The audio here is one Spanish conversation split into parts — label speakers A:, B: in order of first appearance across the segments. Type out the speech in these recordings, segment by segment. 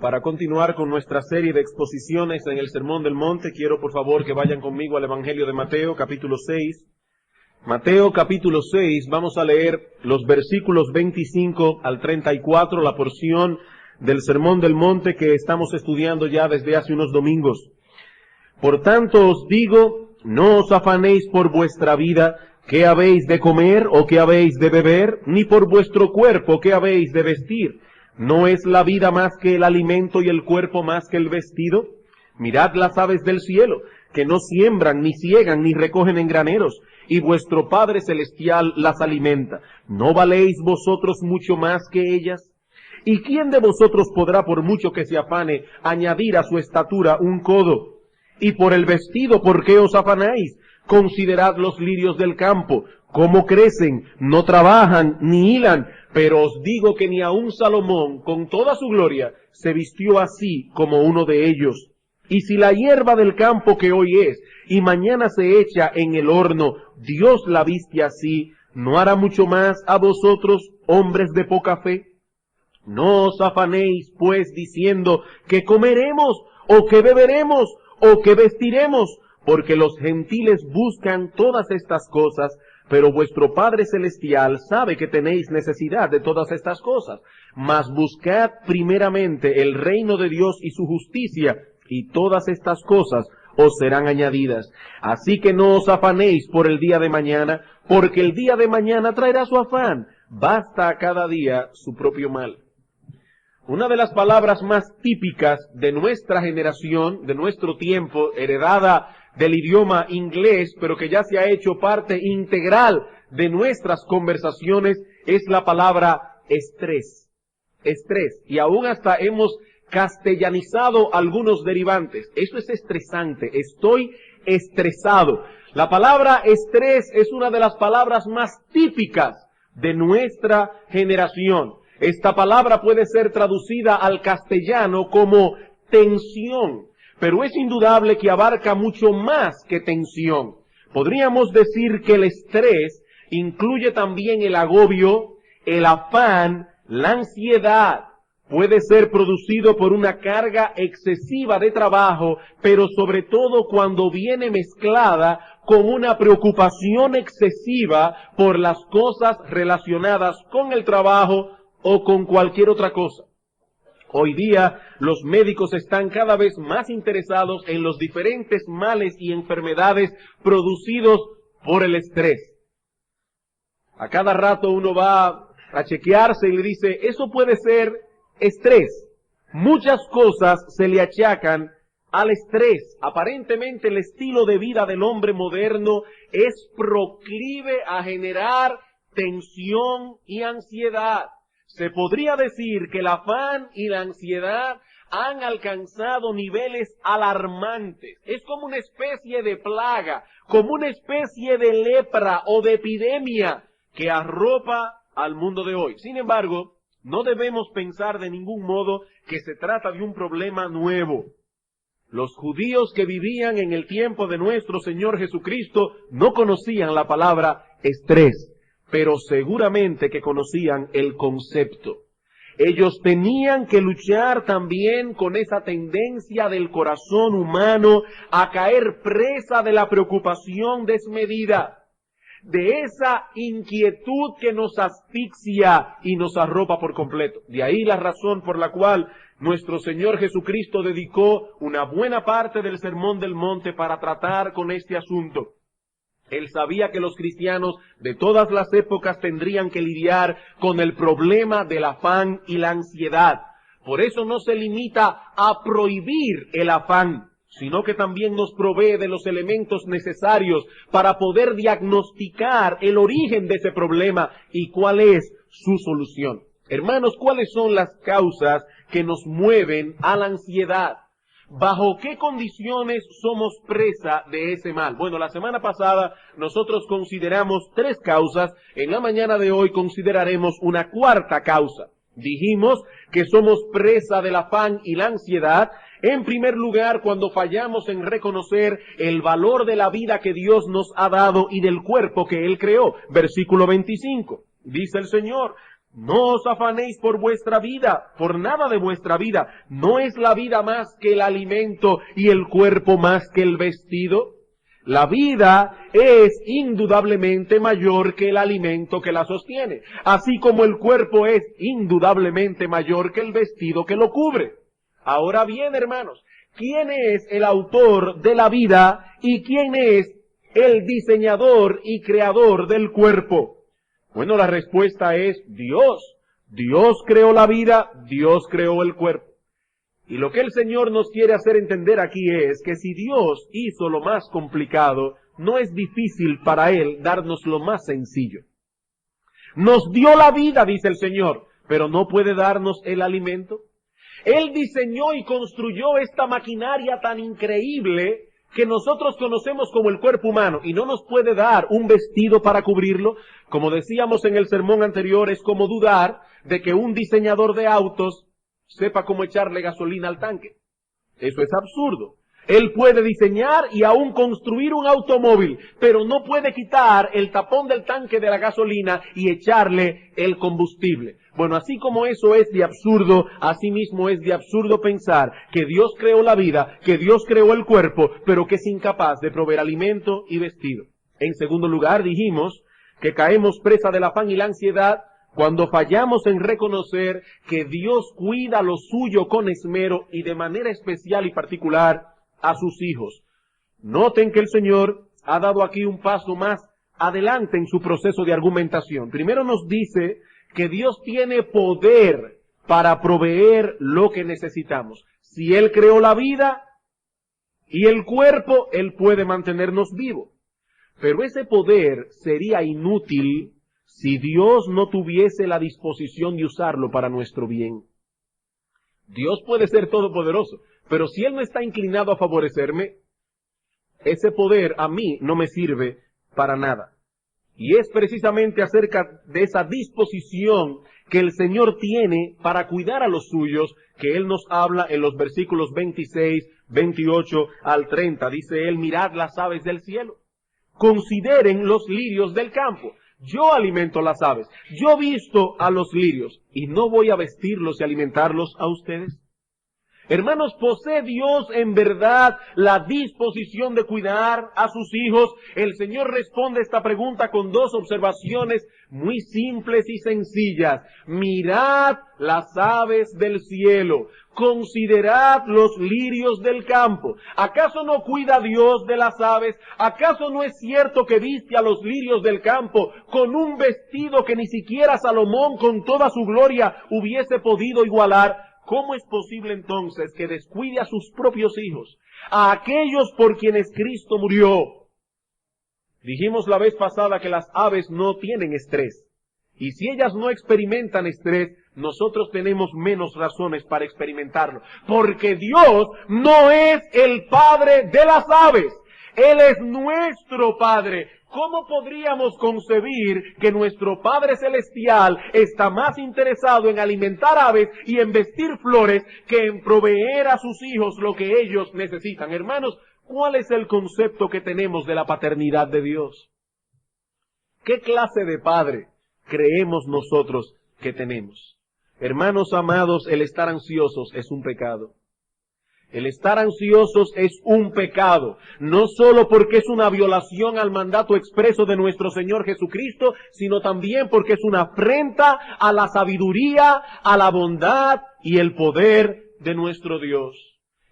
A: Para continuar con nuestra serie de exposiciones en el Sermón del Monte, quiero por favor que vayan conmigo al Evangelio de Mateo, capítulo 6. Mateo, capítulo 6, vamos a leer los versículos 25 al 34, la porción del Sermón del Monte que estamos estudiando ya desde hace unos domingos. Por tanto os digo, no os afanéis por vuestra vida, qué habéis de comer o qué habéis de beber, ni por vuestro cuerpo, qué habéis de vestir. ¿No es la vida más que el alimento y el cuerpo más que el vestido? Mirad las aves del cielo, que no siembran, ni ciegan, ni recogen en graneros, y vuestro Padre Celestial las alimenta. ¿No valéis vosotros mucho más que ellas? ¿Y quién de vosotros podrá, por mucho que se afane, añadir a su estatura un codo? Y por el vestido, ¿por qué os afanáis? Considerad los lirios del campo, cómo crecen, no trabajan, ni hilan, pero os digo que ni aun Salomón, con toda su gloria, se vistió así como uno de ellos. Y si la hierba del campo que hoy es, y mañana se echa en el horno, Dios la viste así, ¿no hará mucho más a vosotros, hombres de poca fe? No os afanéis, pues, diciendo, que comeremos, o que beberemos, o que vestiremos, porque los gentiles buscan todas estas cosas, pero vuestro Padre Celestial sabe que tenéis necesidad de todas estas cosas. Mas buscad primeramente el reino de Dios y su justicia, y todas estas cosas os serán añadidas. Así que no os afanéis por el día de mañana, porque el día de mañana traerá su afán. Basta a cada día su propio mal. Una de las palabras más típicas de nuestra generación, de nuestro tiempo, heredada del idioma inglés, pero que ya se ha hecho parte integral de nuestras conversaciones, es la palabra estrés. Estrés. Y aún hasta hemos castellanizado algunos derivantes. Eso es estresante. Estoy estresado. La palabra estrés es una de las palabras más típicas de nuestra generación. Esta palabra puede ser traducida al castellano como tensión, pero es indudable que abarca mucho más que tensión. Podríamos decir que el estrés incluye también el agobio, el afán, la ansiedad. Puede ser producido por una carga excesiva de trabajo, pero sobre todo cuando viene mezclada con una preocupación excesiva por las cosas relacionadas con el trabajo o con cualquier otra cosa. Hoy día los médicos están cada vez más interesados en los diferentes males y enfermedades producidos por el estrés. A cada rato uno va a chequearse y le dice, eso puede ser estrés. Muchas cosas se le achacan al estrés. Aparentemente el estilo de vida del hombre moderno es proclive a generar tensión y ansiedad. Se podría decir que el afán y la ansiedad han alcanzado niveles alarmantes. Es como una especie de plaga, como una especie de lepra o de epidemia que arropa al mundo de hoy. Sin embargo, no debemos pensar de ningún modo que se trata de un problema nuevo. Los judíos que vivían en el tiempo de nuestro Señor Jesucristo no conocían la palabra estrés, pero seguramente que conocían el concepto. Ellos tenían que luchar también con esa tendencia del corazón humano a caer presa de la preocupación desmedida, de esa inquietud que nos asfixia y nos arropa por completo. De ahí la razón por la cual nuestro Señor Jesucristo dedicó una buena parte del Sermón del Monte para tratar con este asunto. Él sabía que los cristianos de todas las épocas tendrían que lidiar con el problema del afán y la ansiedad. Por eso no se limita a prohibir el afán, sino que también nos provee de los elementos necesarios para poder diagnosticar el origen de ese problema y cuál es su solución. Hermanos, ¿cuáles son las causas que nos mueven a la ansiedad? ¿Bajo qué condiciones somos presa de ese mal? Bueno, la semana pasada nosotros consideramos 3 causas. En la mañana de hoy consideraremos una 4ª causa. Dijimos que somos presa del afán y la ansiedad. En primer lugar, cuando fallamos en reconocer el valor de la vida que Dios nos ha dado y del cuerpo que Él creó. Versículo 25. Dice el Señor, No os afanéis por vuestra vida, por nada de vuestra vida. ¿No es la vida más que el alimento y el cuerpo más que el vestido? La vida es indudablemente mayor que el alimento que la sostiene, así como el cuerpo es indudablemente mayor que el vestido que lo cubre. Ahora bien, hermanos, ¿quién es el autor de la vida y quién es el diseñador y creador del cuerpo? Bueno, la respuesta es Dios. Dios creó la vida, Dios creó el cuerpo. Y lo que el Señor nos quiere hacer entender aquí es que si Dios hizo lo más complicado, no es difícil para Él darnos lo más sencillo. Nos dio la vida, dice el Señor, pero no puede darnos el alimento. Él diseñó y construyó esta maquinaria tan increíble que nosotros conocemos como el cuerpo humano y no nos puede dar un vestido para cubrirlo. Como decíamos en el sermón anterior, es como dudar de que un diseñador de autos sepa cómo echarle gasolina al tanque. Eso es absurdo. Él puede diseñar y aún construir un automóvil, pero no puede quitar el tapón del tanque de la gasolina y echarle el combustible. Bueno, así como eso es de absurdo, así mismo es de absurdo pensar que Dios creó la vida, que Dios creó el cuerpo, pero que es incapaz de proveer alimento y vestido. En segundo lugar, dijimos que caemos presa del afán y la ansiedad cuando fallamos en reconocer que Dios cuida lo suyo con esmero y de manera especial y particular a sus hijos. Noten que el Señor ha dado aquí un paso más adelante en su proceso de argumentación. Primero nos dice que Dios tiene poder para proveer lo que necesitamos. Si Él creó la vida y el cuerpo, Él puede mantenernos vivos. Pero ese poder sería inútil si Dios no tuviese la disposición de usarlo para nuestro bien. Dios puede ser todopoderoso, pero si Él no está inclinado a favorecerme, ese poder a mí no me sirve para nada. Y es precisamente acerca de esa disposición que el Señor tiene para cuidar a los suyos que Él nos habla en los versículos 26, 28 al 30. Dice Él, mirad las aves del cielo, consideren los lirios del campo. Yo alimento las aves, yo visto a los lirios, y no voy a vestirlos y alimentarlos a ustedes. Hermanos, ¿posee Dios en verdad la disposición de cuidar a sus hijos? El Señor responde esta pregunta con dos observaciones muy simples y sencillas. Mirad las aves del cielo, considerad los lirios del campo. ¿Acaso no cuida Dios de las aves? ¿Acaso no es cierto que viste a los lirios del campo con un vestido que ni siquiera Salomón con toda su gloria hubiese podido igualar? ¿Cómo es posible entonces que descuide a sus propios hijos, a aquellos por quienes Cristo murió? Dijimos la vez pasada que las aves no tienen estrés. Y si ellas no experimentan estrés, nosotros tenemos menos razones para experimentarlo. Porque Dios no es el Padre de las aves. Él es nuestro Padre. ¿Cómo podríamos concebir que nuestro Padre Celestial está más interesado en alimentar aves y en vestir flores que en proveer a sus hijos lo que ellos necesitan? Hermanos, ¿cuál es el concepto que tenemos de la paternidad de Dios? ¿Qué clase de Padre creemos nosotros que tenemos? Hermanos amados, el estar ansiosos es un pecado. El estar ansiosos es un pecado, no solo porque es una violación al mandato expreso de nuestro Señor Jesucristo, sino también porque es una afrenta a la sabiduría, a la bondad y el poder de nuestro Dios.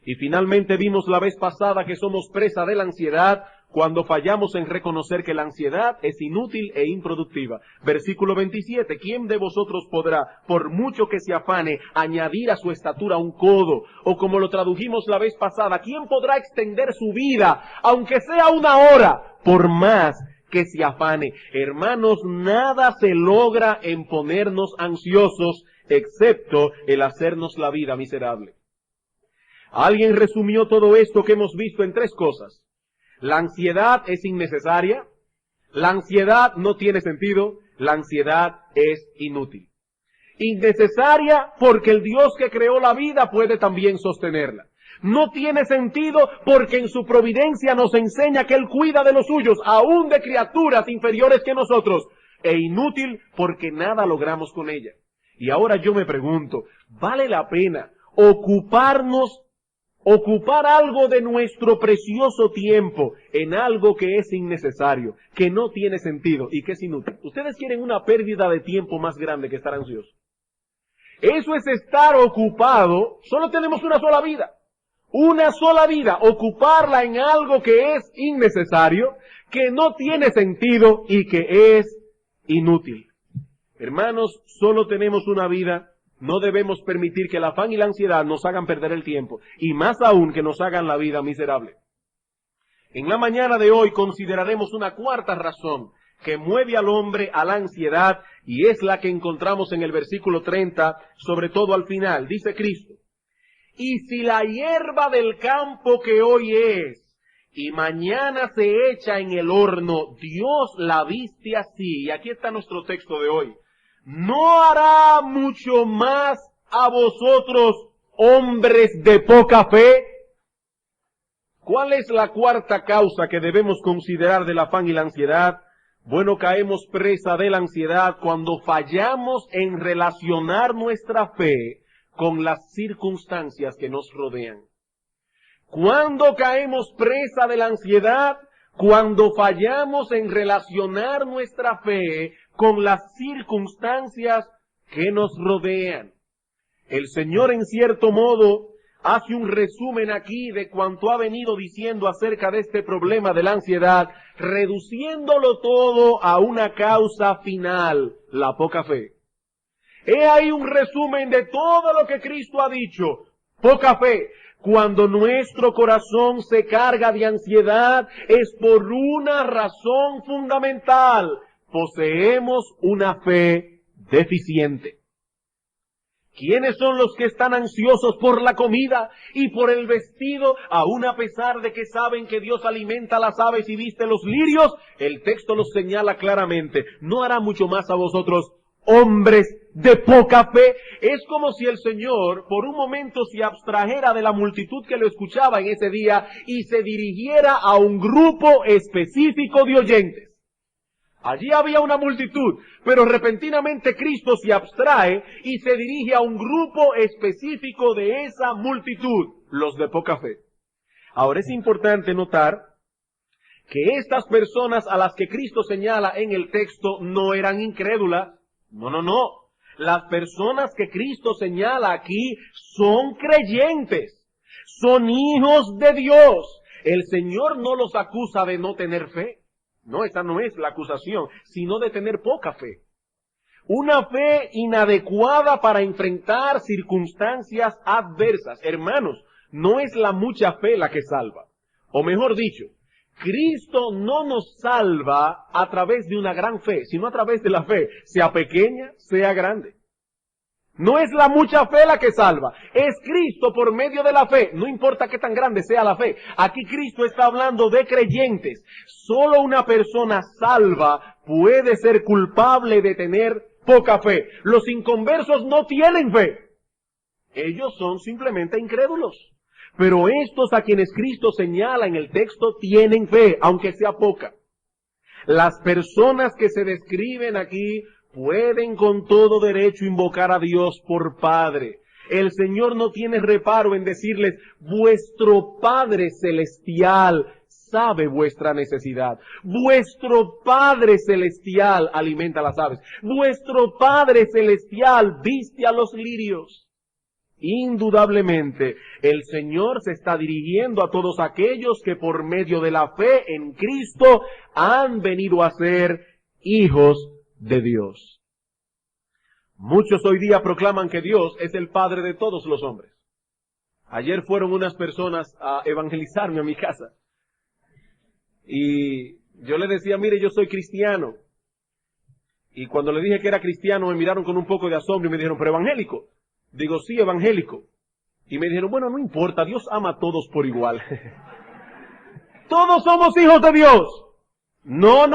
A: Y finalmente vimos la vez pasada que somos presa de la ansiedad cuando fallamos en reconocer que la ansiedad es inútil e improductiva. Versículo 27, ¿quién de vosotros podrá, por mucho que se afane, añadir a su estatura un codo? O como lo tradujimos la vez pasada, ¿quién podrá extender su vida, aunque sea una hora, por más que se afane? Hermanos, nada se logra en ponernos ansiosos, excepto el hacernos la vida miserable. Alguien resumió todo esto que hemos visto en tres cosas. La ansiedad es innecesaria, la ansiedad no tiene sentido, la ansiedad es inútil. Innecesaria porque el Dios que creó la vida puede también sostenerla. No tiene sentido porque en su providencia nos enseña que Él cuida de los suyos, aún de criaturas inferiores que nosotros. E inútil porque nada logramos con ella. Y ahora yo me pregunto, ¿vale la pena ocupar algo de nuestro precioso tiempo en algo que es innecesario, que no tiene sentido y que es inútil? ¿Ustedes quieren una pérdida de tiempo más grande que estar ansioso? Eso es estar ocupado. Solo tenemos una sola vida. Una sola vida. Ocuparla en algo que es innecesario, que no tiene sentido y que es inútil. Hermanos, solo tenemos una vida. No debemos permitir que el afán y la ansiedad nos hagan perder el tiempo, y más aún que nos hagan la vida miserable. En la mañana de hoy consideraremos una cuarta razón que mueve al hombre a la ansiedad, y es la que encontramos en el versículo 30, sobre todo al final. Dice Cristo: y si la hierba del campo que hoy es, y mañana se echa en el horno, Dios la viste así, y aquí está nuestro texto de hoy, ¿no hará mucho más a vosotros, hombres de poca fe? ¿Cuál es la cuarta causa que debemos considerar del afán y la ansiedad? Bueno, caemos presa de la ansiedad cuando fallamos en relacionar nuestra fe con las circunstancias que nos rodean. ¿Cuándo caemos presa de la ansiedad? Cuando fallamos en relacionar nuestra fe con las circunstancias que nos rodean. El Señor, en cierto modo, hace un resumen aquí de cuanto ha venido diciendo acerca de este problema de la ansiedad, reduciéndolo todo a una causa final: la poca fe. He ahí un resumen de todo lo que Cristo ha dicho: poca fe. Cuando nuestro corazón se carga de ansiedad es por una razón fundamental: poseemos una fe deficiente. ¿Quiénes son los que están ansiosos por la comida y por el vestido, aun a pesar de que saben que Dios alimenta las aves y viste los lirios? El texto los señala claramente: ¿no hará mucho más a vosotros, hombres de poca fe? Es como si el Señor por un momento se abstrajera de la multitud que lo escuchaba en ese día y se dirigiera a un grupo específico de oyentes. Allí había una multitud, pero repentinamente Cristo se abstrae y se dirige a un grupo específico de esa multitud: los de poca fe. Ahora es importante notar que estas personas a las que Cristo señala en el texto no eran incrédulas. No. Las personas que Cristo señala aquí son creyentes, son hijos de Dios. El Señor no los acusa de no tener fe. No, esa no es la acusación, sino de tener poca fe. Una fe inadecuada para enfrentar circunstancias adversas. Hermanos, no es la mucha fe la que salva. O mejor dicho, Cristo no nos salva a través de una gran fe, sino a través de la fe, sea pequeña, sea grande. No es la mucha fe la que salva, es Cristo por medio de la fe, no importa qué tan grande sea la fe. Aquí Cristo está hablando de creyentes. Solo una persona salva puede ser culpable de tener poca fe. Los inconversos no tienen fe. Ellos son simplemente incrédulos. Pero estos a quienes Cristo señala en el texto tienen fe, aunque sea poca. Las personas que se describen aquí pueden con todo derecho invocar a Dios por Padre. El Señor no tiene reparo en decirles: vuestro Padre Celestial sabe vuestra necesidad. Vuestro Padre Celestial alimenta las aves. Vuestro Padre Celestial viste a los lirios. Indudablemente, el Señor se está dirigiendo a todos aquellos que por medio de la fe en Cristo han venido a ser hijos de Dios. Muchos hoy día proclaman que Dios es el Padre de todos los hombres. Ayer fueron unas personas a evangelizarme a mi casa. Y yo le decía: mire, yo soy cristiano. Y cuando le dije que era cristiano me miraron con un poco de asombro y me dijeron: ¿pero evangélico? Digo: sí, evangélico. Y me dijeron: bueno, no importa, Dios ama a todos por igual. Todos somos hijos de Dios. No.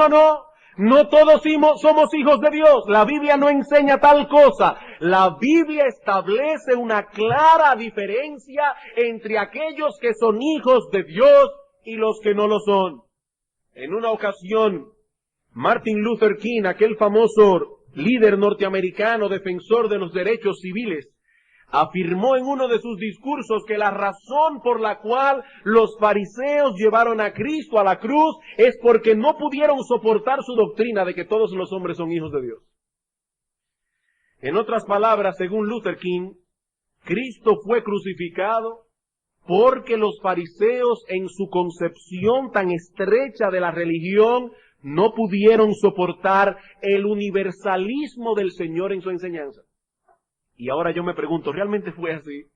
A: No todos somos hijos de Dios. La Biblia no enseña tal cosa. La Biblia establece una clara diferencia entre aquellos que son hijos de Dios y los que no lo son. En una ocasión, Martin Luther King, aquel famoso líder norteamericano, defensor de los derechos civiles, afirmó en uno de sus discursos que la razón por la cual los fariseos llevaron a Cristo a la cruz es porque no pudieron soportar su doctrina de que todos los hombres son hijos de Dios. En otras palabras, según Luther King, Cristo fue crucificado porque los fariseos, en su concepción tan estrecha de la religión, no pudieron soportar el universalismo del Señor en su enseñanza. Y ahora yo me pregunto, ¿realmente fue así?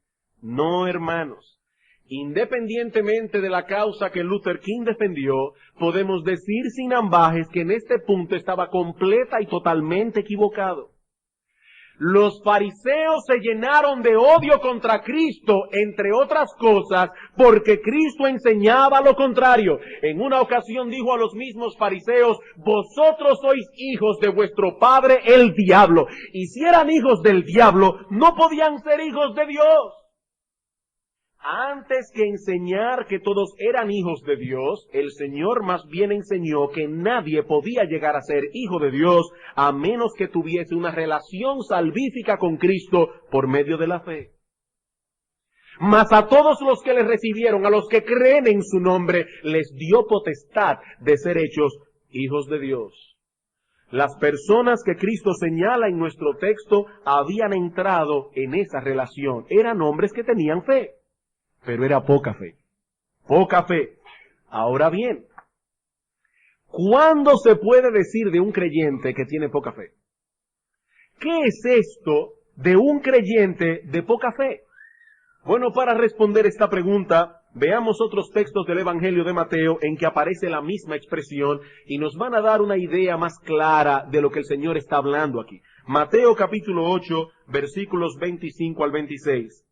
A: No, hermanos. Independientemente de la causa que Luther King defendió, podemos decir sin ambajes que en este punto estaba completa y totalmente equivocado. Los fariseos se llenaron de odio contra Cristo, entre otras cosas, porque Cristo enseñaba lo contrario. En una ocasión dijo a los mismos fariseos, vosotros sois hijos de vuestro padre el diablo. Y si eran hijos del diablo, no podían ser hijos de Dios. Antes que enseñar que todos eran hijos de Dios, el Señor más bien enseñó que nadie podía llegar a ser hijo de Dios a menos que tuviese una relación salvífica con Cristo por medio de la fe. Mas a todos los que le recibieron, a los que creen en su nombre, les dio potestad de ser hechos hijos de Dios. Las personas que Cristo señala en nuestro texto habían entrado en esa relación. Eran hombres que tenían fe. Pero era poca fe. Poca fe. Ahora bien, ¿cuándo se puede decir de un creyente que tiene poca fe? ¿Qué es esto de un creyente de poca fe? Bueno, para responder esta pregunta, veamos otros textos del Evangelio de Mateo en que aparece la misma expresión y nos van a dar una idea más clara de lo que el Señor está hablando aquí. Mateo capítulo 8, versículos 25 al 26.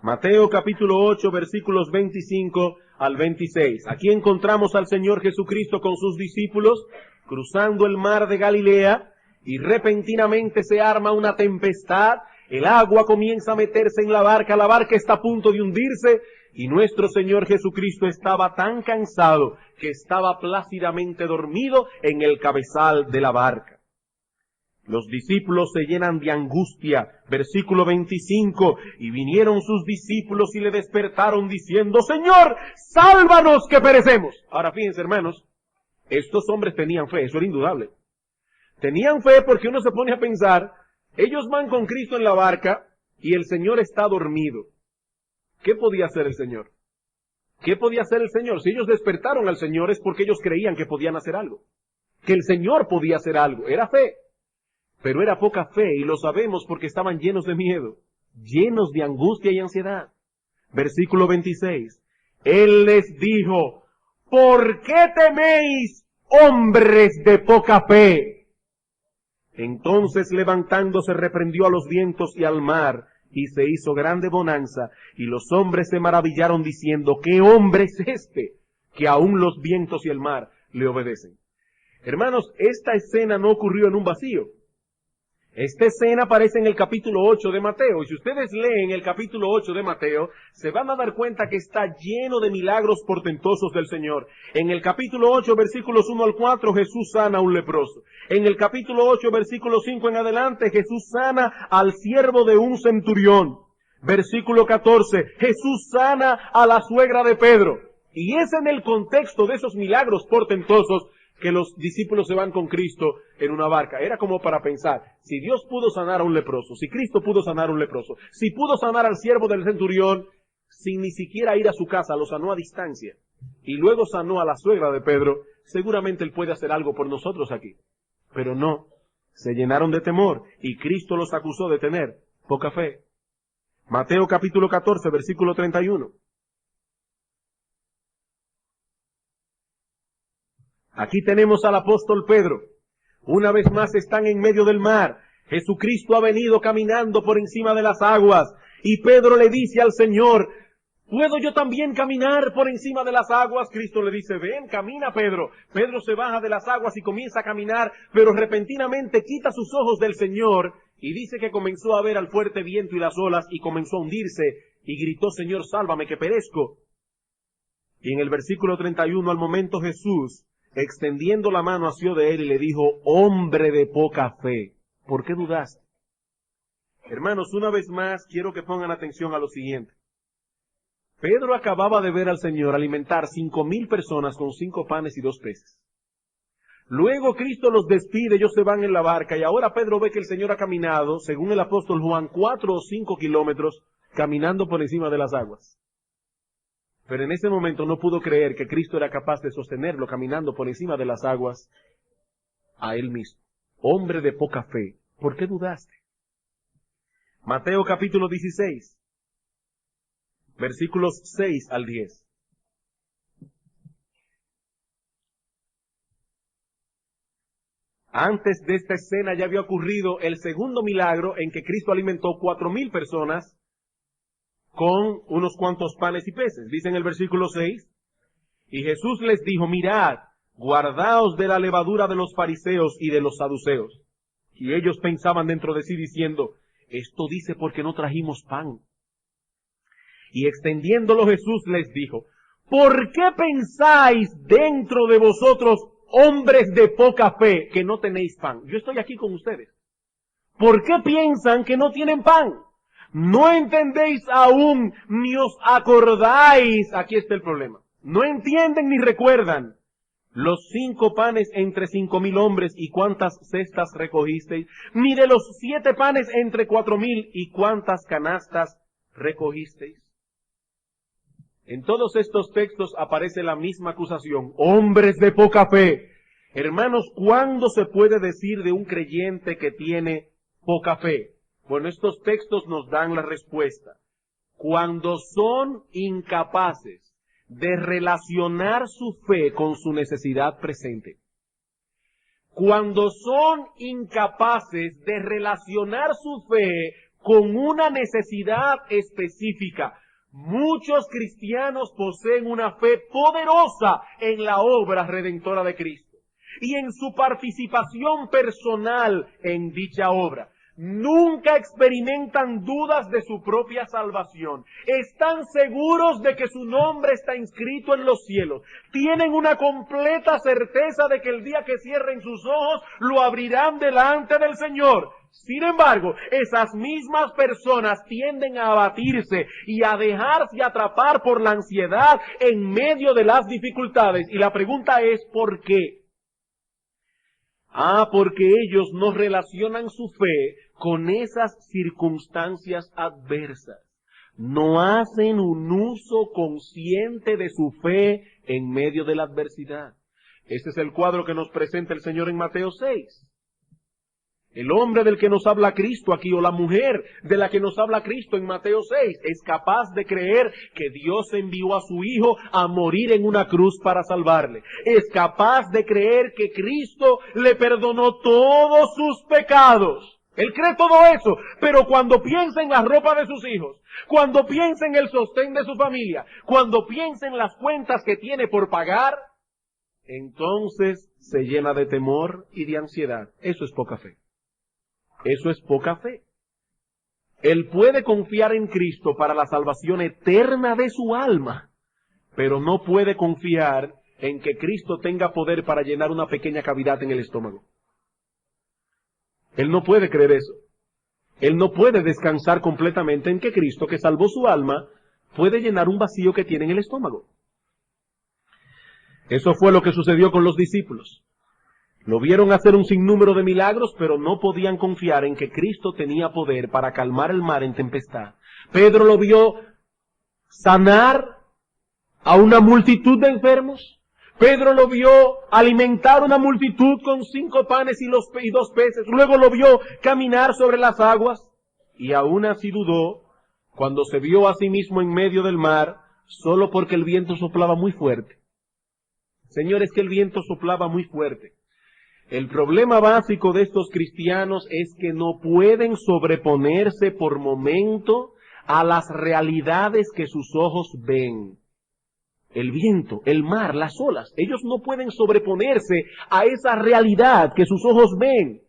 A: Mateo capítulo 8, versículos 25 al 26. Aquí encontramos al Señor Jesucristo con sus discípulos cruzando el mar de Galilea y repentinamente se arma una tempestad, el agua comienza a meterse en la barca está a punto de hundirse y nuestro Señor Jesucristo estaba tan cansado que estaba plácidamente dormido en el cabezal de la barca. Los discípulos se llenan de angustia. Versículo 25. Y vinieron sus discípulos y le despertaron diciendo, Señor, sálvanos que perecemos. Ahora fíjense, hermanos, estos hombres tenían fe, eso era indudable. Tenían fe porque uno se pone a pensar, ellos van con Cristo en la barca y el Señor está dormido. ¿Qué podía hacer el Señor? ¿Qué podía hacer el Señor? Si ellos despertaron al Señor es porque ellos creían que podían hacer algo. Que el Señor podía hacer algo. Era fe. Pero era poca fe y lo sabemos porque estaban llenos de miedo, llenos de angustia y ansiedad. Versículo 26. Él les dijo, ¿por qué teméis, hombres de poca fe? Entonces levantándose reprendió a los vientos y al mar y se hizo grande bonanza y los hombres se maravillaron diciendo, ¿qué hombre es este que aún los vientos y el mar le obedecen? Hermanos, esta escena no ocurrió en un vacío. Esta escena aparece en el capítulo 8 de Mateo, y si ustedes leen el capítulo 8 de Mateo, se van a dar cuenta que está lleno de milagros portentosos del Señor. En el capítulo 8, versículos 1 al 4, Jesús sana a un leproso. En el capítulo 8, versículo 5 en adelante, Jesús sana al siervo de un centurión. Versículo 14, Jesús sana a la suegra de Pedro. Y es en el contexto de esos milagros portentosos que los discípulos se van con Cristo en una barca. Era como para pensar, si Dios pudo sanar a un leproso, si Cristo pudo sanar a un leproso, si pudo sanar al siervo del centurión, sin ni siquiera ir a su casa, lo sanó a distancia, y luego sanó a la suegra de Pedro, seguramente Él puede hacer algo por nosotros aquí. Pero no, se llenaron de temor, y Cristo los acusó de tener poca fe. Mateo capítulo 14, versículo 31. Aquí tenemos al apóstol Pedro. Una vez más están en medio del mar. Jesucristo ha venido caminando por encima de las aguas. Y Pedro le dice al Señor, ¿puedo yo también caminar por encima de las aguas? Cristo le dice, ven, camina Pedro. Pedro se baja de las aguas y comienza a caminar, pero repentinamente quita sus ojos del Señor y dice que comenzó a ver al fuerte viento y las olas y comenzó a hundirse y gritó, Señor, sálvame que perezco. Y en el versículo 31, al momento Jesús extendiendo la mano asió de él y le dijo, hombre de poca fe, ¿por qué dudaste? Hermanos, una vez más quiero que pongan atención a lo siguiente. Pedro acababa de ver al Señor alimentar 5,000 personas con 5 panes y 2 peces. Luego Cristo los despide, ellos se van en la barca y ahora Pedro ve que el Señor ha caminado, según el apóstol Juan, 4 o 5 kilómetros caminando por encima de las aguas. Pero en ese momento no pudo creer que Cristo era capaz de sostenerlo caminando por encima de las aguas a él mismo. Hombre de poca fe, ¿por qué dudaste? Mateo capítulo 16, versículos 6 al 10. Antes de esta escena ya había ocurrido el segundo milagro en que Cristo alimentó 4,000 personas con unos cuantos panes y peces. Dice en el versículo 6, y Jesús les dijo, mirad, guardaos de la levadura de los fariseos y de los saduceos. Y ellos pensaban dentro de sí diciendo, esto dice porque no trajimos pan. Y extendiéndolo Jesús les dijo, ¿por qué pensáis dentro de vosotros, hombres de poca fe, que no tenéis pan? Yo estoy aquí con ustedes. ¿Por qué piensan que no tienen pan? ¿No entendéis aún, ni os acordáis? Aquí está el problema. No entienden ni recuerdan. Los 5 panes entre 5,000 hombres, ¿y cuántas cestas recogisteis? Ni de los 7 panes entre 4,000, ¿y cuántas canastas recogisteis? En todos estos textos aparece la misma acusación. Hombres de poca fe. Hermanos, ¿cuándo se puede decir de un creyente que tiene poca fe? Bueno, estos textos nos dan la respuesta. Cuando son incapaces de relacionar su fe con su necesidad presente. Cuando son incapaces de relacionar su fe con una necesidad específica. Muchos cristianos poseen una fe poderosa en la obra redentora de Cristo y en su participación personal en dicha obra. Nunca experimentan dudas de su propia salvación. Están seguros de que su nombre está inscrito en los cielos. Tienen una completa certeza de que el día que cierren sus ojos lo abrirán delante del Señor. Sin embargo, esas mismas personas tienden a abatirse y a dejarse atrapar por la ansiedad en medio de las dificultades. Y la pregunta es, ¿por qué? Porque ellos no relacionan su fe con esas circunstancias adversas. No hacen un uso consciente de su fe en medio de la adversidad. Este es el cuadro que nos presenta el Señor en Mateo 6. El hombre del que nos habla Cristo aquí, o la mujer de la que nos habla Cristo en Mateo 6, es capaz de creer que Dios envió a su Hijo a morir en una cruz para salvarle. Es capaz de creer que Cristo le perdonó todos sus pecados. Él cree todo eso, pero cuando piensa en la ropa de sus hijos, cuando piensa en el sostén de su familia, cuando piensa en las cuentas que tiene por pagar, entonces se llena de temor y de ansiedad. Eso es poca fe. Eso es poca fe. Él puede confiar en Cristo para la salvación eterna de su alma, pero no puede confiar en que Cristo tenga poder para llenar una pequeña cavidad en el estómago. Él no puede creer eso. Él no puede descansar completamente en que Cristo, que salvó su alma, puede llenar un vacío que tiene en el estómago. Eso fue lo que sucedió con los discípulos. Lo vieron hacer un sinnúmero de milagros, pero no podían confiar en que Cristo tenía poder para calmar el mar en tempestad. Pedro lo vio sanar a una multitud de enfermos. Pedro lo vio alimentar una multitud con 5 panes y 2 peces. Luego lo vio caminar sobre las aguas. Y aún así dudó cuando se vio a sí mismo en medio del mar, solo porque el viento soplaba muy fuerte. Señores, que el viento soplaba muy fuerte. El problema básico de estos cristianos es que no pueden sobreponerse por momento a las realidades que sus ojos ven. El viento, el mar, las olas, ellos no pueden sobreponerse a esa realidad que sus ojos ven,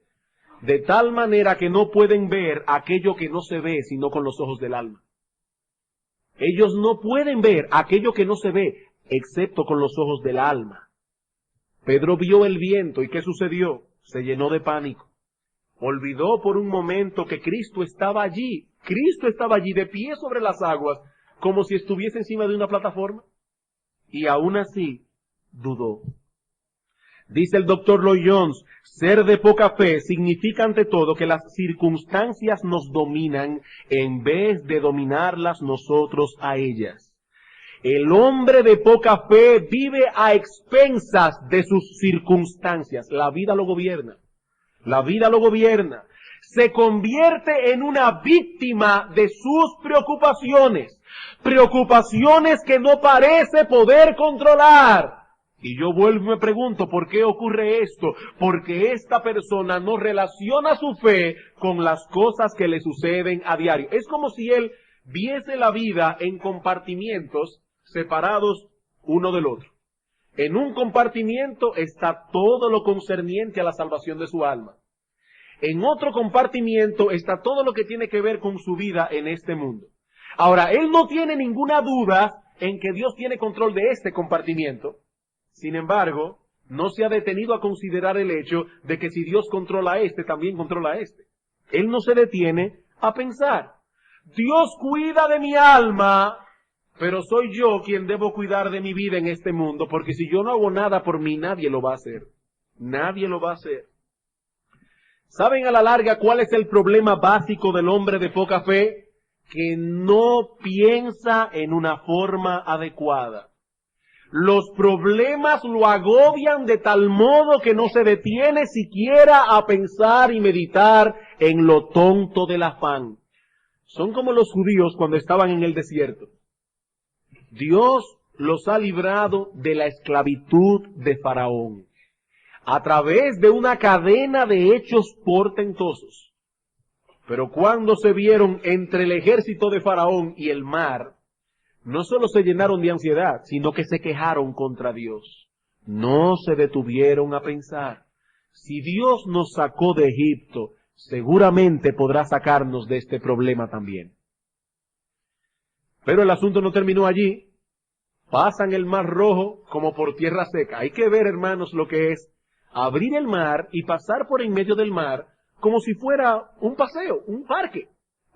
A: de tal manera que no pueden ver aquello que no se ve sino con los ojos del alma. Ellos no pueden ver aquello que no se ve excepto con los ojos del alma. Pedro vio el viento y ¿qué sucedió? Se llenó de pánico. Olvidó por un momento que Cristo estaba allí. Cristo estaba allí de pie sobre las aguas, como si estuviese encima de una plataforma. Y aún así, dudó. Dice el doctor Lloyd Jones, ser de poca fe significa ante todo que las circunstancias nos dominan en vez de dominarlas nosotros a ellas. El hombre de poca fe vive a expensas de sus circunstancias. La vida lo gobierna. La vida lo gobierna. Se convierte en una víctima de sus preocupaciones. Preocupaciones que no parece poder controlar. Y yo vuelvo y me pregunto, ¿por qué ocurre esto? Porque esta persona no relaciona su fe con las cosas que le suceden a diario. Es como si él viese la vida en compartimientos separados uno del otro. En un compartimiento está todo lo concerniente a la salvación de su alma. En otro compartimiento está todo lo que tiene que ver con su vida en este mundo. Ahora, él no tiene ninguna duda en que Dios tiene control de este compartimiento. Sin embargo, no se ha detenido a considerar el hecho de que si Dios controla este, también controla este. Él no se detiene a pensar. Dios cuida de mi alma, pero soy yo quien debo cuidar de mi vida en este mundo, porque si yo no hago nada por mí, nadie lo va a hacer. Nadie lo va a hacer. ¿Saben a la larga cuál es el problema básico del hombre de poca fe? Que no piensa en una forma adecuada. Los problemas lo agobian de tal modo que no se detiene siquiera a pensar y meditar en lo tonto del afán. Son como los judíos cuando estaban en el desierto. Dios los ha librado de la esclavitud de Faraón a través de una cadena de hechos portentosos. Pero cuando se vieron entre el ejército de Faraón y el mar, no solo se llenaron de ansiedad, sino que se quejaron contra Dios. No se detuvieron a pensar, si Dios nos sacó de Egipto, seguramente podrá sacarnos de este problema también. Pero el asunto no terminó allí. Pasan el Mar Rojo como por tierra seca. Hay que ver, hermanos, lo que es abrir el mar y pasar por en medio del mar como si fuera un paseo, un parque.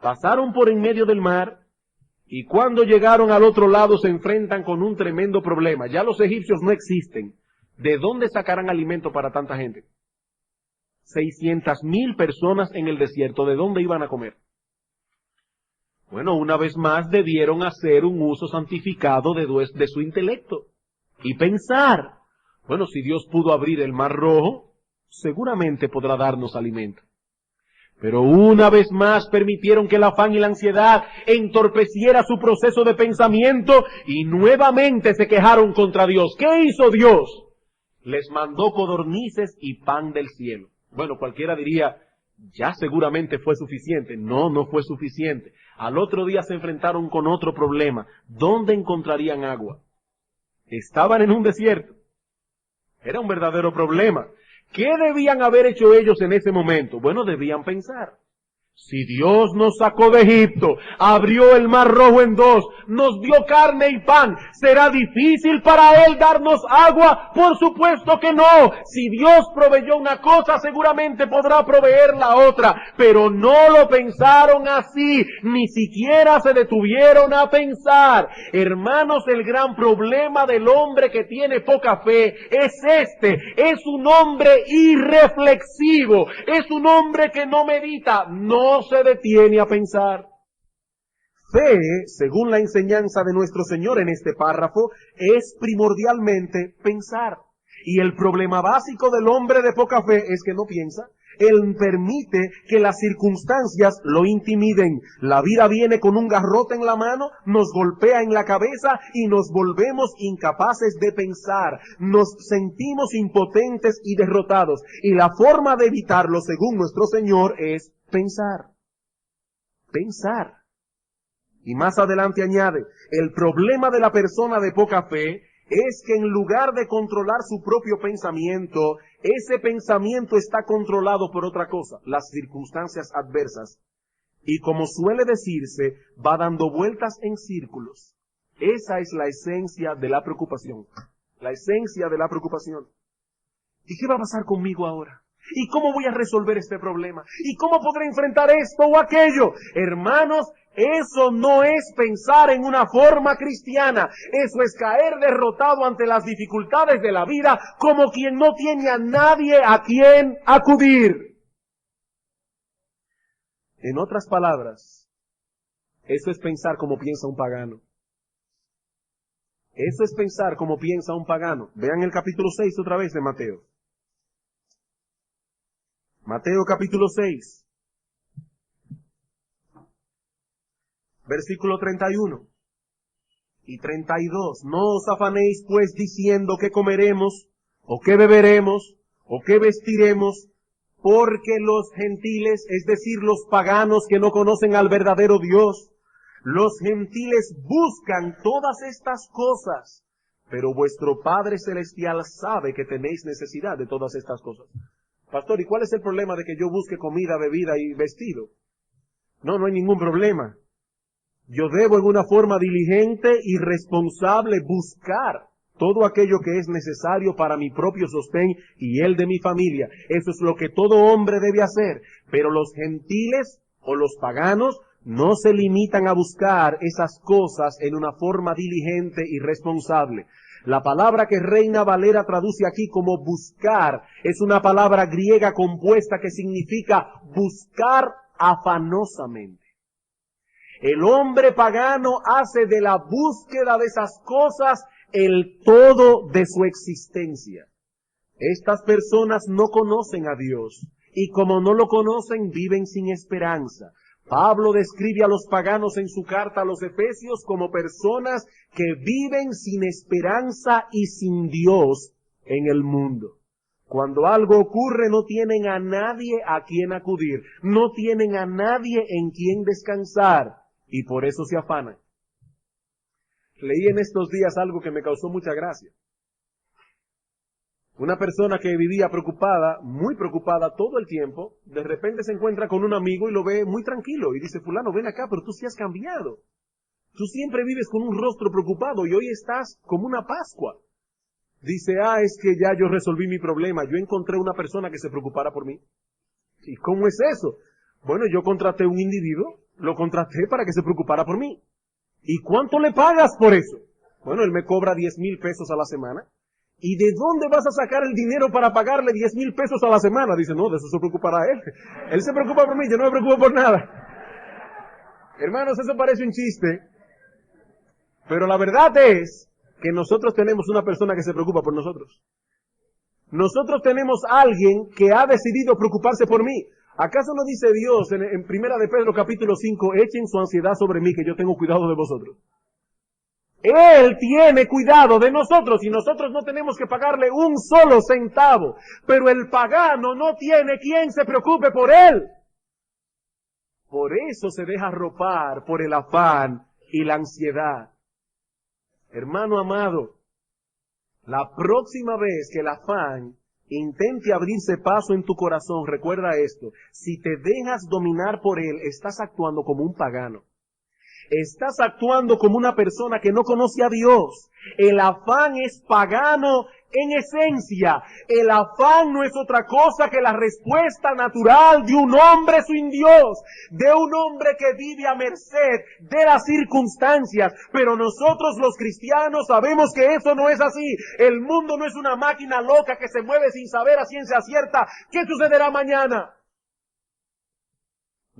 A: Pasaron por en medio del mar. Y cuando llegaron al otro lado se enfrentan con un tremendo problema. Ya los egipcios no existen. ¿De dónde sacarán alimento para tanta gente? 600,000 personas en el desierto. ¿De dónde iban a comer? Bueno, una vez más debieron hacer un uso santificado de su intelecto. Y pensar, bueno, si Dios pudo abrir el Mar Rojo, seguramente podrá darnos alimento. Pero una vez más permitieron que el afán y la ansiedad entorpeciera su proceso de pensamiento y nuevamente se quejaron contra Dios. ¿Qué hizo Dios? Les mandó codornices y pan del cielo. Bueno, cualquiera diría, ya seguramente fue suficiente. No, no fue suficiente. Al otro día se enfrentaron con otro problema. ¿Dónde encontrarían agua? Estaban en un desierto. Era un verdadero problema. ¿Qué debían haber hecho ellos en ese momento? Bueno, debían pensar. Si Dios nos sacó de Egipto, abrió el Mar Rojo en dos, nos dio carne y pan, ¿será difícil para Él darnos agua? Por supuesto que no. Si Dios proveyó una cosa, seguramente podrá proveer la otra. Pero no lo pensaron así, ni siquiera se detuvieron a pensar. Hermanos, el gran problema del hombre que tiene poca fe es este. Es un hombre irreflexivo, es un hombre que no medita, no se detiene a pensar. Fe, según la enseñanza de nuestro Señor en este párrafo, es primordialmente pensar. Y el problema básico del hombre de poca fe es que no piensa. Él permite que las circunstancias lo intimiden. La vida viene con un garrote en la mano, nos golpea en la cabeza y nos volvemos incapaces de pensar. Nos sentimos impotentes y derrotados. Y la forma de evitarlo, según nuestro Señor, es pensar. Pensar. Y más adelante añade, el problema de la persona de poca fe es que en lugar de controlar su propio pensamiento, ese pensamiento está controlado por otra cosa, las circunstancias adversas. Y como suele decirse, va dando vueltas en círculos. Esa es la esencia de la preocupación. La esencia de la preocupación. ¿Y qué va a pasar conmigo ahora? ¿Y cómo voy a resolver este problema? ¿Y cómo podré enfrentar esto o aquello? Hermanos, eso no es pensar en una forma cristiana. Eso es caer derrotado ante las dificultades de la vida como quien no tiene a nadie a quien acudir. En otras palabras, eso es pensar como piensa un pagano. Eso es pensar como piensa un pagano. Vean el capítulo 6 otra vez de Mateo. Mateo capítulo 6, versículo 31 y 32. No os afanéis pues diciendo qué comeremos, o qué beberemos, o qué vestiremos, porque los gentiles, es decir, los paganos que no conocen al verdadero Dios, los gentiles buscan todas estas cosas, pero vuestro Padre Celestial sabe que tenéis necesidad de todas estas cosas. Pastor, ¿y cuál es el problema de que yo busque comida, bebida y vestido? No hay ningún problema. Yo debo en una forma diligente y responsable buscar todo aquello que es necesario para mi propio sostén y el de mi familia. Eso es lo que todo hombre debe hacer. Pero los gentiles o los paganos no se limitan a buscar esas cosas en una forma diligente y responsable. La palabra que Reina Valera traduce aquí como buscar es una palabra griega compuesta que significa buscar afanosamente. El hombre pagano hace de la búsqueda de esas cosas el todo de su existencia. Estas personas no conocen a Dios y como no lo conocen viven sin esperanza. Pablo describe a los paganos en su carta a los Efesios como personas que viven sin esperanza y sin Dios en el mundo. Cuando algo ocurre no tienen a nadie a quien acudir, no tienen a nadie en quien descansar y por eso se afanan. Leí en estos días algo que me causó mucha gracia. Una persona que vivía preocupada, muy preocupada todo el tiempo, de repente se encuentra con un amigo y lo ve muy tranquilo y dice, fulano, ven acá, pero tú sí has cambiado. Tú siempre vives con un rostro preocupado y hoy estás como una Pascua. Dice, es que ya yo resolví mi problema, yo encontré una persona que se preocupara por mí. ¿Y cómo es eso? Bueno, yo contraté un individuo, lo contraté para que se preocupara por mí. ¿Y cuánto le pagas por eso? Bueno, él me cobra 10,000 pesos a la semana. ¿Y de dónde vas a sacar el dinero para pagarle 10,000 pesos a la semana? Dice, no, de eso se preocupará él. Él se preocupa por mí, yo no me preocupo por nada. Hermanos, eso parece un chiste, pero la verdad es que nosotros tenemos una persona que se preocupa por nosotros. Nosotros tenemos a alguien que ha decidido preocuparse por mí. ¿Acaso no dice Dios en Primera de Pedro capítulo 5, echen su ansiedad sobre mí, que yo tengo cuidado de vosotros? Él tiene cuidado de nosotros y nosotros no tenemos que pagarle un solo centavo. Pero el pagano no tiene quien se preocupe por él. Por eso se deja arropar por el afán y la ansiedad. Hermano amado, la próxima vez que el afán intente abrirse paso en tu corazón, recuerda esto. Si te dejas dominar por él, estás actuando como un pagano. Estás actuando como una persona que no conoce a Dios. El afán es pagano en esencia. El afán no es otra cosa que la respuesta natural de un hombre sin Dios, de un hombre que vive a merced de las circunstancias. Pero nosotros los cristianos sabemos que eso no es así. El mundo no es una máquina loca que se mueve sin saber a ciencia cierta qué sucederá mañana.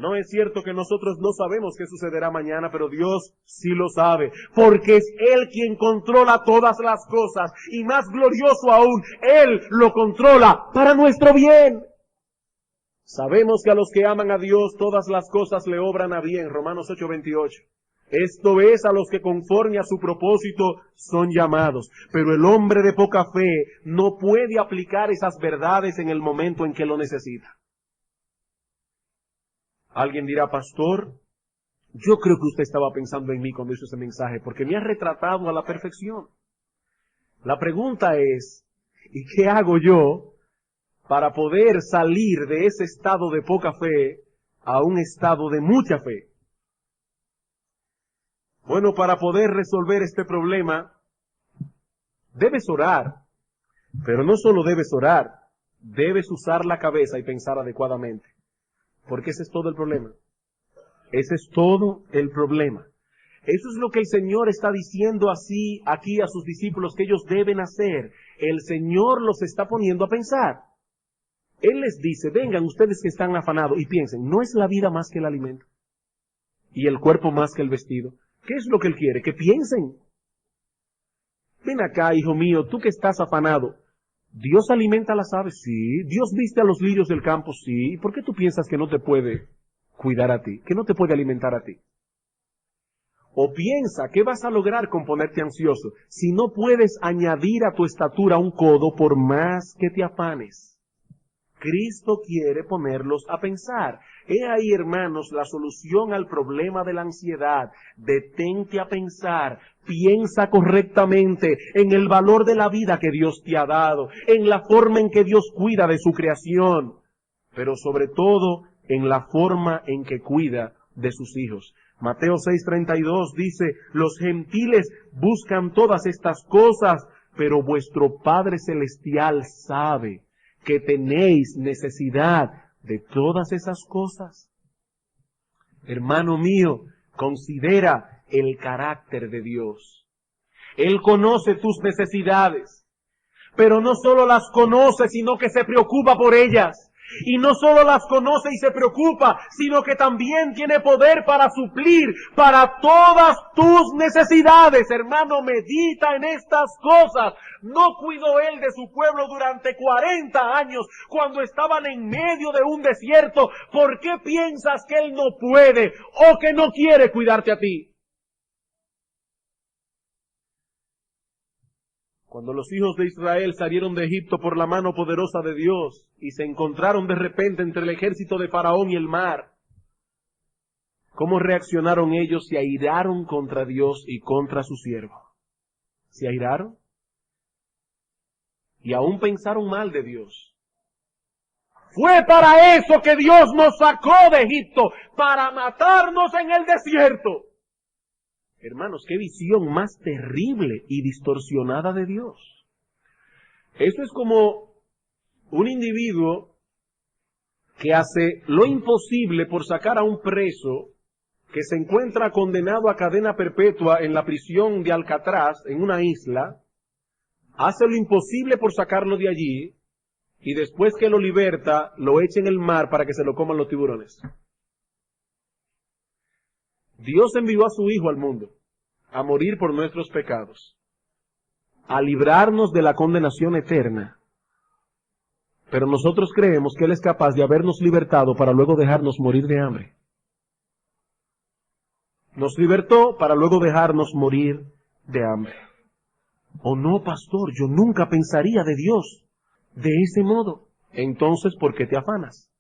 A: No es cierto que nosotros no sabemos qué sucederá mañana, pero Dios sí lo sabe, porque es Él quien controla todas las cosas, y más glorioso aún, Él lo controla para nuestro bien. Sabemos que a los que aman a Dios todas las cosas le obran a bien, Romanos 8:28. Esto es a los que conforme a su propósito son llamados, pero el hombre de poca fe no puede aplicar esas verdades en el momento en que lo necesita. Alguien dirá, pastor, yo creo que usted estaba pensando en mí cuando hizo ese mensaje, porque me ha retratado a la perfección. La pregunta es, ¿y qué hago yo para poder salir de ese estado de poca fe a un estado de mucha fe? Bueno, para poder resolver este problema, debes orar, pero no solo debes orar, debes usar la cabeza y pensar adecuadamente. Porque ese es todo el problema. Ese es todo el problema. Eso es lo que el Señor está diciendo así aquí a sus discípulos que ellos deben hacer. El Señor los está poniendo a pensar. Él les dice, vengan ustedes que están afanados y piensen, ¿no es la vida más que el alimento? ¿Y el cuerpo más que el vestido? ¿Qué es lo que Él quiere? Que piensen. Ven acá, hijo mío, tú que estás afanado. ¿Dios alimenta a las aves? Sí. ¿Dios viste a los lirios del campo? Sí. ¿Y por qué tú piensas que no te puede cuidar a ti? ¿Que no te puede alimentar a ti? O piensa, ¿qué vas a lograr con ponerte ansioso si no puedes añadir a tu estatura un codo por más que te afanes? Cristo quiere ponerlos a pensar. He ahí, hermanos, la solución al problema de la ansiedad. Detente a pensar. Piensa correctamente en el valor de la vida que Dios te ha dado, en la forma en que Dios cuida de su creación, pero sobre todo en la forma en que cuida de sus hijos. Mateo 6:32 dice, los gentiles buscan todas estas cosas, pero vuestro Padre Celestial sabe que tenéis necesidad de todas esas cosas. Hermano mío, considera el carácter de Dios. Él conoce tus necesidades, pero no solo las conoce, sino que se preocupa por ellas. Y no solo las conoce y se preocupa, sino que también tiene poder para suplir para todas tus necesidades. Hermano, medita en estas cosas. No cuidó Él de su pueblo durante 40 años cuando estaban en medio de un desierto. ¿Por qué piensas que Él no puede o que no quiere cuidarte a ti? Cuando los hijos de Israel salieron de Egipto por la mano poderosa de Dios y se encontraron de repente entre el ejército de Faraón y el mar, ¿cómo reaccionaron ellos? Se airaron contra Dios y contra su siervo. ¿Se airaron? Y aún pensaron mal de Dios. Fue para eso que Dios nos sacó de Egipto, para matarnos en el desierto. Hermanos, qué visión más terrible y distorsionada de Dios. Eso es como un individuo que hace lo imposible por sacar a un preso que se encuentra condenado a cadena perpetua en la prisión de Alcatraz, en una isla, hace lo imposible por sacarlo de allí y después que lo liberta, lo echa en el mar para que se lo coman los tiburones. Dios envió a su Hijo al mundo a morir por nuestros pecados, a librarnos de la condenación eterna. Pero nosotros creemos que Él es capaz de habernos libertado para luego dejarnos morir de hambre. Nos libertó para luego dejarnos morir de hambre. ¿O no, pastor? Yo nunca pensaría de Dios de ese modo. Entonces, ¿por qué te afanas?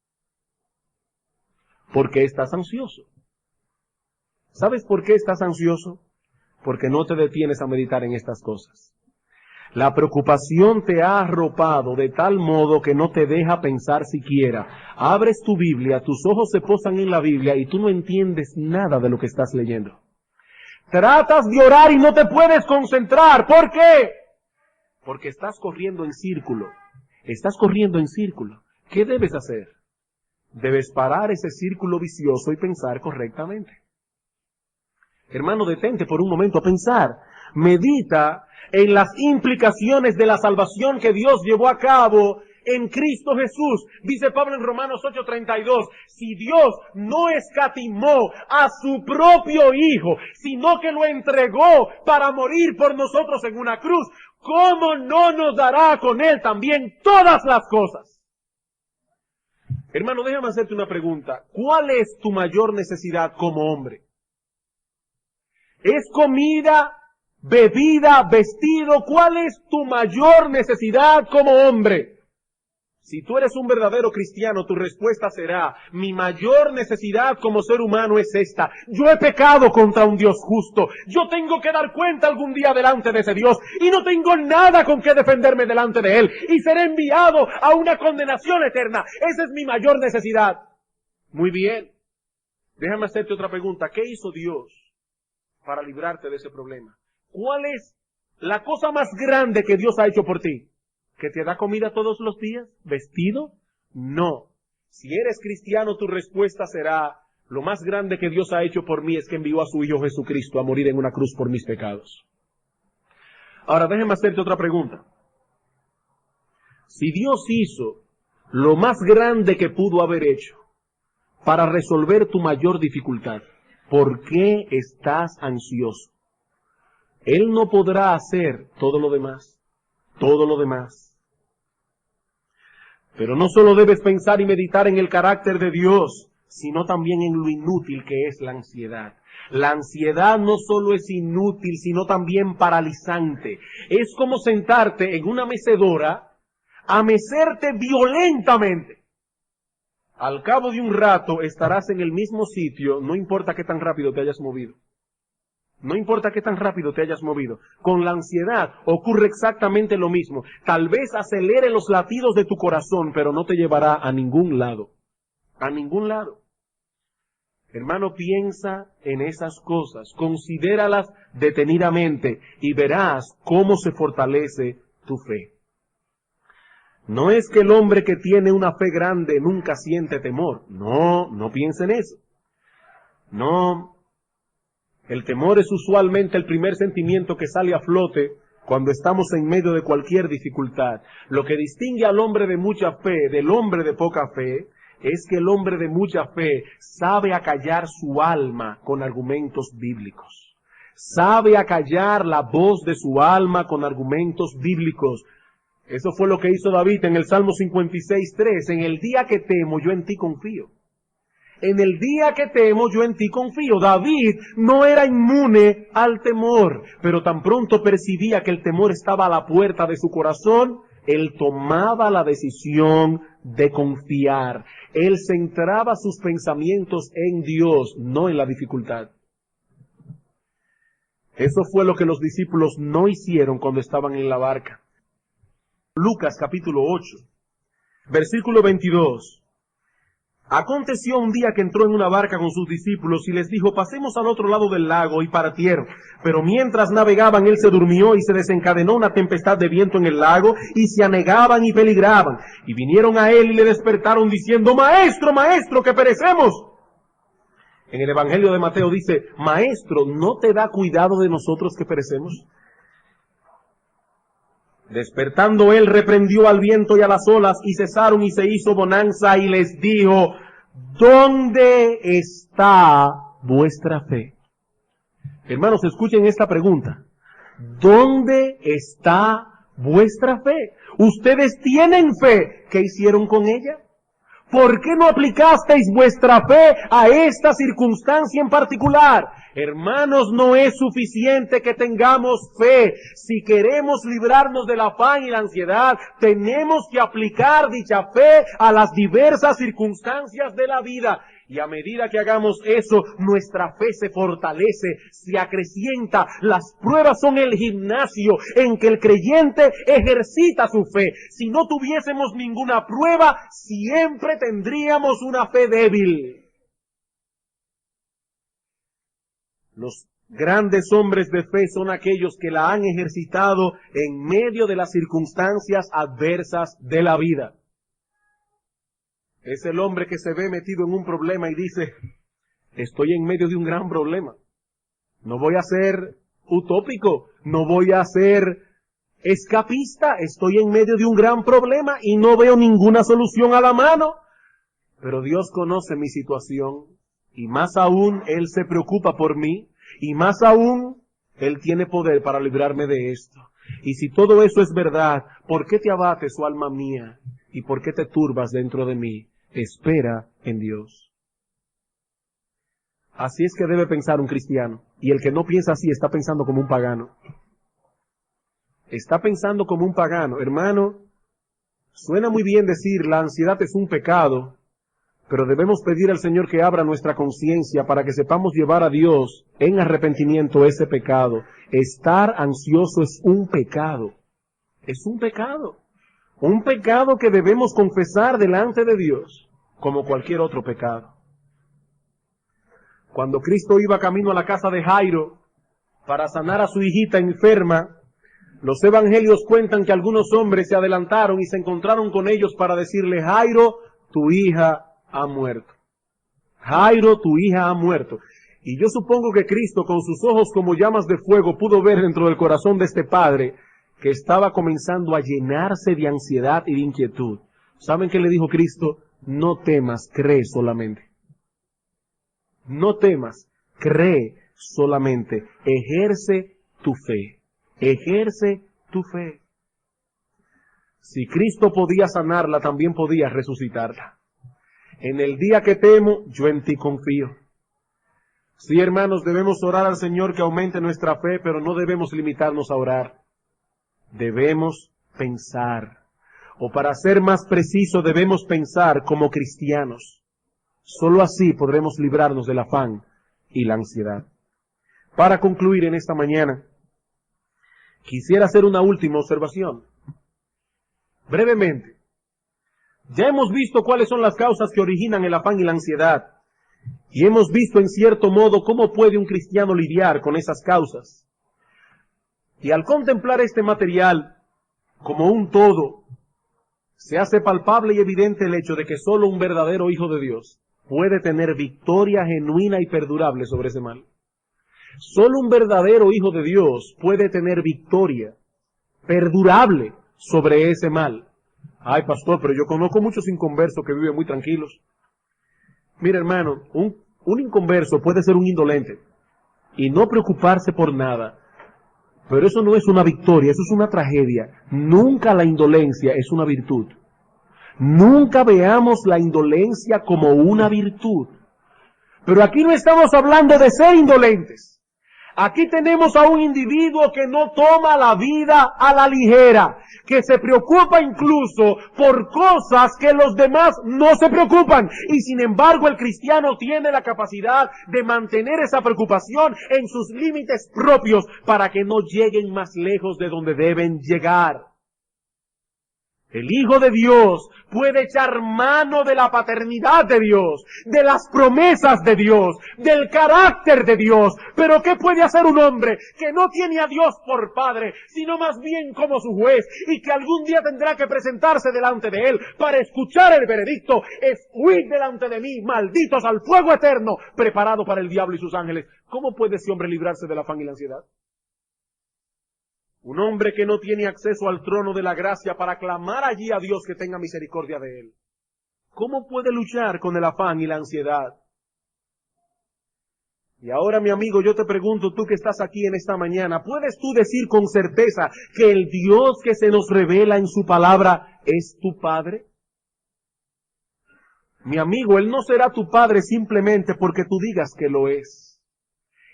A: ¿Por qué estás ansioso? ¿Sabes por qué estás ansioso? Porque no te detienes a meditar en estas cosas. La preocupación te ha arropado de tal modo que no te deja pensar siquiera. Abres tu Biblia, tus ojos se posan en la Biblia y tú no entiendes nada de lo que estás leyendo. Tratas de orar y no te puedes concentrar. ¿Por qué? Porque estás corriendo en círculo. Estás corriendo en círculo. ¿Qué debes hacer? Debes parar ese círculo vicioso y pensar correctamente. Hermano, detente por un momento a pensar. Medita en las implicaciones de la salvación que Dios llevó a cabo en Cristo Jesús. Dice Pablo en Romanos 8:32, si Dios no escatimó a su propio Hijo, sino que lo entregó para morir por nosotros en una cruz, ¿cómo no nos dará con Él también todas las cosas? Hermano, déjame hacerte una pregunta. ¿Cuál es tu mayor necesidad como hombre? ¿Es comida, bebida, vestido? ¿Cuál es tu mayor necesidad como hombre? Si tú eres un verdadero cristiano, tu respuesta será, mi mayor necesidad como ser humano es esta. Yo he pecado contra un Dios justo. Yo tengo que dar cuenta algún día delante de ese Dios y no tengo nada con que defenderme delante de Él y seré enviado a una condenación eterna. Esa es mi mayor necesidad. Muy bien. Déjame hacerte otra pregunta. ¿Qué hizo Dios para librarte de ese problema? ¿Cuál es la cosa más grande que Dios ha hecho por ti? ¿Que te da comida todos los días? ¿Vestido? No. Si eres cristiano, tu respuesta será: lo más grande que Dios ha hecho por mí es que envió a su Hijo Jesucristo a morir en una cruz por mis pecados. Ahora, déjeme hacerte otra pregunta. Si Dios hizo lo más grande que pudo haber hecho para resolver tu mayor dificultad, ¿por qué estás ansioso? Él no podrá hacer todo lo demás. Todo lo demás. Pero no solo debes pensar y meditar en el carácter de Dios, sino también en lo inútil que es la ansiedad. La ansiedad no solo es inútil, sino también paralizante. Es como sentarte en una mecedora a mecerte violentamente. Al cabo de un rato estarás en el mismo sitio, no importa qué tan rápido te hayas movido. No importa qué tan rápido te hayas movido. Con la ansiedad ocurre exactamente lo mismo. Tal vez acelere los latidos de tu corazón, pero no te llevará a ningún lado. A ningún lado. Hermano, piensa en esas cosas, considéralas detenidamente y verás cómo se fortalece tu fe. No es que el hombre que tiene una fe grande nunca siente temor. No, no piensa en eso. No. El temor es usualmente el primer sentimiento que sale a flote cuando estamos en medio de cualquier dificultad. Lo que distingue al hombre de mucha fe del hombre de poca fe es que el hombre de mucha fe sabe acallar su alma con argumentos bíblicos. Sabe acallar la voz de su alma con argumentos bíblicos. Eso fue lo que hizo David en el Salmo 56:3. En el día que temo, yo en ti confío. En el día que temo, yo en ti confío. David no era inmune al temor, pero tan pronto percibía que el temor estaba a la puerta de su corazón, él tomaba la decisión de confiar. Él centraba sus pensamientos en Dios, no en la dificultad. Eso fue lo que los discípulos no hicieron cuando estaban en la barca. Lucas capítulo 8, versículo 22. Aconteció un día que entró en una barca con sus discípulos y les dijo: pasemos al otro lado del lago, y partieron. Pero mientras navegaban, él se durmió y se desencadenó una tempestad de viento en el lago, y se anegaban y peligraban. Y vinieron a él y le despertaron diciendo: Maestro, maestro, que perecemos. En el Evangelio de Mateo dice: Maestro, ¿no te da cuidado de nosotros que perecemos? Despertando él, reprendió al viento y a las olas, y cesaron, y se hizo bonanza, y les dijo: ¿dónde está vuestra fe? Hermanos, escuchen esta pregunta. ¿Dónde está vuestra fe? Ustedes tienen fe. ¿Qué hicieron con ella? ¿Por qué no aplicasteis vuestra fe a esta circunstancia en particular? Hermanos, no es suficiente que tengamos fe. Si queremos librarnos del afán y la ansiedad, tenemos que aplicar dicha fe a las diversas circunstancias de la vida. Y a medida que hagamos eso, nuestra fe se fortalece, se acrecienta. Las pruebas son el gimnasio en que el creyente ejercita su fe. Si no tuviésemos ninguna prueba, siempre tendríamos una fe débil. Los grandes hombres de fe son aquellos que la han ejercitado en medio de las circunstancias adversas de la vida. Es el hombre que se ve metido en un problema y dice: estoy en medio de un gran problema. No voy a ser utópico, no voy a ser escapista, estoy en medio de un gran problema y no veo ninguna solución a la mano. Pero Dios conoce mi situación y más aún Él se preocupa por mí y más aún Él tiene poder para librarme de esto. Y si todo eso es verdad, ¿por qué te abates, oh alma mía? ¿Y por qué te turbas dentro de mí? Espera en Dios. Así es que debe pensar un cristiano. Y el que no piensa así está pensando como un pagano. Está pensando como un pagano. Hermano, suena muy bien decir la ansiedad es un pecado, pero debemos pedir al Señor que abra nuestra conciencia para que sepamos llevar a Dios en arrepentimiento ese pecado. Estar ansioso es un pecado. Es un pecado. Un pecado que debemos confesar delante de Dios, como cualquier otro pecado. Cuando Cristo iba camino a la casa de Jairo para sanar a su hijita enferma, Los evangelios cuentan que algunos hombres se adelantaron y se encontraron con ellos para decirle: Jairo, tu hija ha muerto. Jairo, tu hija ha muerto. Y yo supongo que Cristo, con sus ojos como llamas de fuego, pudo ver dentro del corazón de este padre que estaba comenzando a llenarse de ansiedad y de inquietud. ¿Saben qué le dijo Cristo? No temas, cree solamente. No temas, cree solamente. Ejerce tu fe. Ejerce tu fe. Si Cristo podía sanarla, también podía resucitarla. En el día que temo, yo en ti confío. Sí, hermanos, debemos orar al Señor que aumente nuestra fe, pero no debemos limitarnos a orar. Debemos pensar. O para ser más preciso, debemos pensar como cristianos. Solo así podremos librarnos del afán y la ansiedad. Para concluir en esta mañana, quisiera hacer una última observación. Brevemente, ya hemos visto cuáles son las causas que originan el afán y la ansiedad. Y hemos visto en cierto modo cómo puede un cristiano lidiar con esas causas. Y al contemplar este material como un todo, se hace palpable y evidente el hecho de que solo un verdadero hijo de Dios puede tener victoria genuina y perdurable sobre ese mal. Solo un verdadero hijo de Dios puede tener victoria perdurable sobre ese mal. Ay, pastor, pero yo conozco muchos inconversos que viven muy tranquilos. Mira, hermano, un inconverso puede ser un indolente y no preocuparse por nada, pero eso no es una victoria, eso es una tragedia. Nunca la indolencia es una virtud. Nunca veamos la indolencia como una virtud. Pero aquí no estamos hablando de ser indolentes. Aquí tenemos a un individuo que no toma la vida a la ligera, que se preocupa incluso por cosas que los demás no se preocupan. Y sin embargo el cristiano tiene la capacidad de mantener esa preocupación en sus límites propios para que no lleguen más lejos de donde deben llegar. El Hijo de Dios puede echar mano de la paternidad de Dios, de las promesas de Dios, del carácter de Dios. Pero ¿qué puede hacer un hombre que no tiene a Dios por Padre, sino más bien como su juez, y que algún día tendrá que presentarse delante de Él para escuchar el veredicto? Es: huid delante de mí, malditos, al fuego eterno, preparado para el diablo y sus ángeles. ¿Cómo puede ese hombre librarse del afán y la ansiedad? Un hombre que no tiene acceso al trono de la gracia para clamar allí a Dios que tenga misericordia de él. ¿Cómo puede luchar con el afán y la ansiedad? Y ahora, mi amigo, yo te pregunto, tú que estás aquí en esta mañana, ¿puedes tú decir con certeza que el Dios que se nos revela en su palabra es tu Padre? Mi amigo, Él no será tu Padre simplemente porque tú digas que lo es.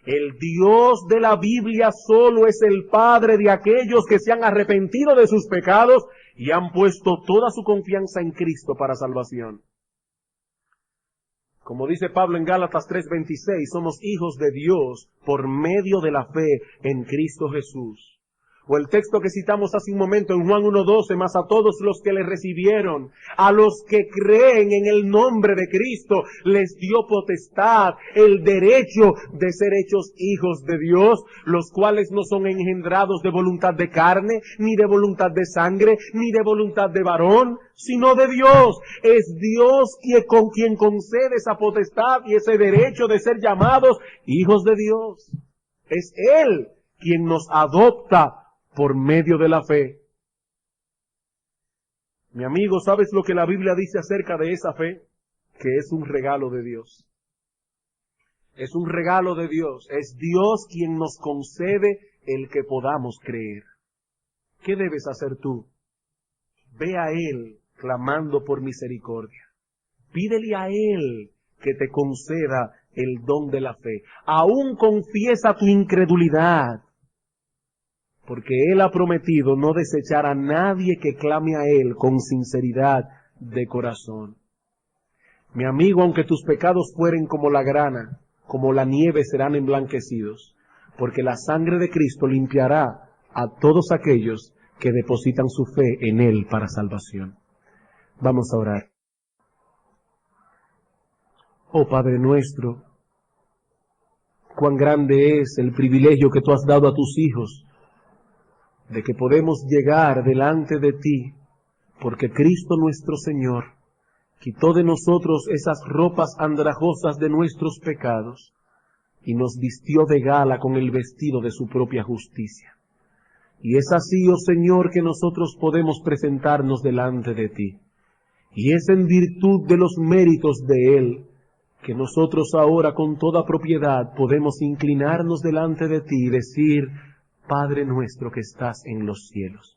A: El Dios de la Biblia solo es el Padre de aquellos que se han arrepentido de sus pecados y han puesto toda su confianza en Cristo para salvación. Como dice Pablo en Gálatas 3:26, somos hijos de Dios por medio de la fe en Cristo Jesús. O el texto que citamos hace un momento en Juan 1:12, mas a todos los que le recibieron, a los que creen en el nombre de Cristo, les dio potestad, el derecho de ser hechos hijos de Dios, los cuales no son engendrados de voluntad de carne, ni de voluntad de sangre, ni de voluntad de varón, sino de Dios. Es Dios con quien concede esa potestad y ese derecho de ser llamados hijos de Dios. Es Él quien nos adopta por medio de la fe. Mi amigo, ¿sabes lo que la Biblia dice acerca de esa fe? Que es un regalo de Dios. Es un regalo de Dios. Es Dios quien nos concede el que podamos creer. ¿Qué debes hacer tú? Ve a Él clamando por misericordia. Pídele a Él que te conceda el don de la fe. Aún confiesa tu incredulidad, porque Él ha prometido no desechar a nadie que clame a Él con sinceridad de corazón. Mi amigo, aunque tus pecados fueren como la grana, como la nieve serán emblanquecidos, porque la sangre de Cristo limpiará a todos aquellos que depositan su fe en Él para salvación. Vamos a orar. Oh Padre nuestro, cuán grande es el privilegio que tú has dado a tus hijos de que podemos llegar delante de ti, porque Cristo nuestro Señor quitó de nosotros esas ropas andrajosas de nuestros pecados y nos vistió de gala con el vestido de su propia justicia. Y es así, oh Señor, que nosotros podemos presentarnos delante de ti. Y es en virtud de los méritos de Él que nosotros ahora con toda propiedad podemos inclinarnos delante de ti y decir: Padre nuestro que estás en los cielos.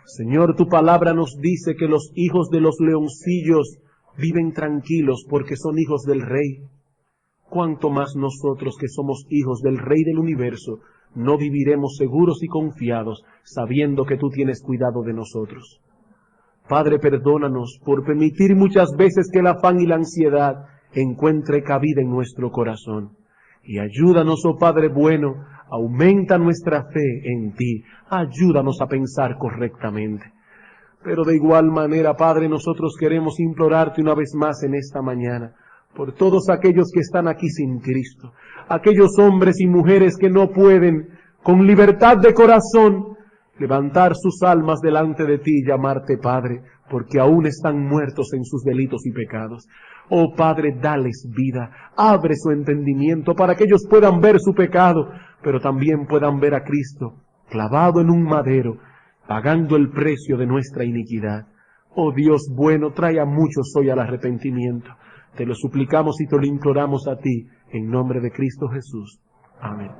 A: Señor, tu palabra nos dice que los hijos de los leoncillos viven tranquilos porque son hijos del Rey. Cuánto más nosotros que somos hijos del Rey del universo no viviremos seguros y confiados sabiendo que tú tienes cuidado de nosotros. Padre, perdónanos por permitir muchas veces que el afán y la ansiedad encuentre cabida en nuestro corazón. Y ayúdanos, oh Padre bueno, aumenta nuestra fe en ti, ayúdanos a pensar correctamente. Pero de igual manera, Padre, nosotros queremos implorarte una vez más en esta mañana, por todos aquellos que están aquí sin Cristo, aquellos hombres y mujeres que no pueden, con libertad de corazón, levantar sus almas delante de ti y llamarte Padre, porque aún están muertos en sus delitos y pecados. Oh Padre, dales vida, abre su entendimiento para que ellos puedan ver su pecado, pero también puedan ver a Cristo clavado en un madero, pagando el precio de nuestra iniquidad. Oh Dios bueno, trae a muchos hoy al arrepentimiento. Te lo suplicamos y te lo imploramos a ti, en nombre de Cristo Jesús. Amén.